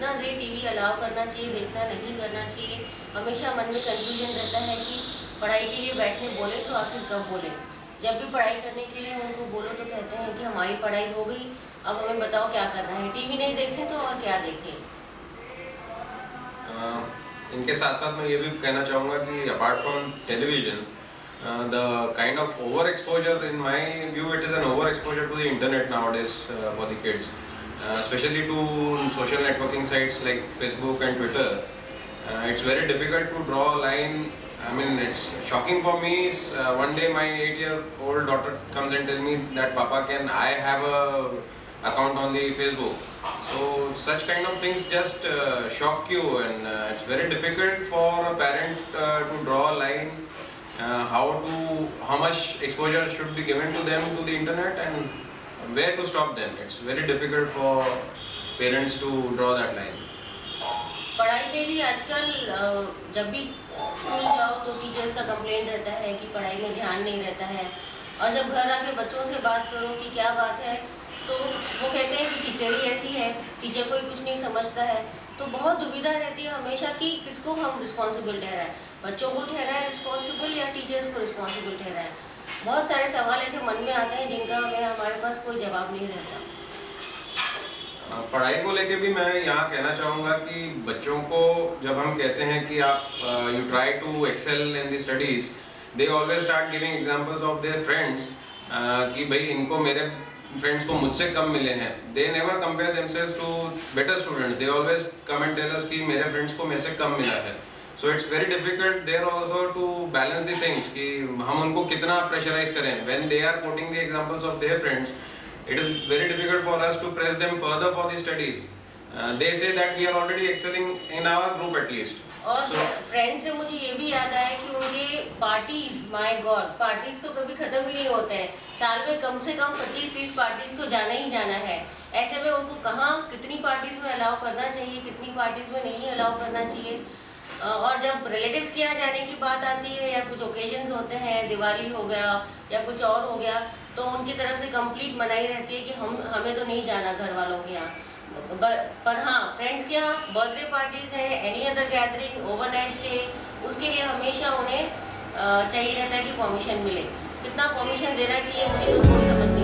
कितना देर TV allow करना चाहिए, देखना नहीं करना चाहिए। हमेशा मन में कन्फ्यूजन रहता है कि पढ़ाई के लिए बैठने बोले तो आखिर कब बोले। जब भी पढ़ाई करने के लिए उनको बोलो तो कहते हैं कि हमारी पढ़ाई हो गई, अब हमें बताओ क्या करना है। टीवी नहीं देखें तो और क्या देखें। इनके साथ साथ मैं ये भी कहना चाहूँगा कि apart from television, the kind of overexposure, in my view, it is an overexposure to the internet nowadays for the kids, especially to social networking sites like Facebook and Twitter. It's very difficult to draw a line. I mean, it's shocking for me. One day my 8-year-old daughter comes and tells me that, Papa, can I have a account on the Facebook? So such kind of things just shock you, and it's very difficult for a parent to draw a line. How much exposure should be given to them to the internet, and where to stop them. It's very difficult for parents to draw that line. पढ़ाई में भी आजकल जब भी school जाओ तो teachers का complaint रहता है कि पढ़ाई में ध्यान नहीं रहता है, और जब घर आके बच्चों से बात करो कि क्या बात है तो वो कहते हैं कि टीचर ही ऐसी है, टीचर कोई कुछ नहीं समझता है। तो बहुत दुविधा रहती है हमेशा कि किसको हम रिस्पॉन्सिबल ठहराएं, बच्चों को ठहराएं रिस्पॉन्सिबल या टीचर्स को रिस्पॉन्सिबल ठहराएं। बहुत सारे सवाल ऐसे मन में आते हैं जिनका हमारे पास कोई जवाब नहीं रहता। पढ़ाई को लेके भी मैं यहाँ कहना चाहूँगा कि बच्चों को जब हम कहते हैं कि आप you try to excel in the studies, they always start giving examples of their friends कि भाई इनको मेरे फ्रेंड्स को मुझसे कम मिले हैं। They never compare themselves to better students, they always come and tell us कि मेरे फ्रेंड्स को मेरे से कम मिला है। So it's very difficult there also to balance the things कि हम उनको कितना प्रेशराइज करें। When they are quoting the examples of their friends, it is very difficult for us to press them further for the studies. They say that we are already excelling in our group at least. और friends से मुझे ये भी याद आया कि उनके parties, my God, parties तो कभी ख़त्म ही नहीं होते हैं। साल में कम से कम 25-30 पार्टीज तो जाना ही जाना है। ऐसे में उनको कहाँ कितनी पार्टीज में अलाउ करना चाहिए, कितनी पार्टीज में नहीं अलाउ करना चाहिए। और जब रिलेटिव्स के यहाँ जाने की बात आती है या कुछ ओकेजन्स होते हैं, दिवाली हो गया या कुछ और हो गया, तो उनकी तरफ से कंप्लीट मनाही रहती है कि हमें तो नहीं जाना घर वालों के यहाँ। पर हाँ, फ्रेंड्स के यहाँ बर्थडे पार्टीज़ हैं, any other gathering, overnight stay, उसके लिए हमेशा उन्हें चाहिए रहता है कि परमिशन मिले। कितना परमिशन देना चाहिए मुझे तो कोई समझ नहीं।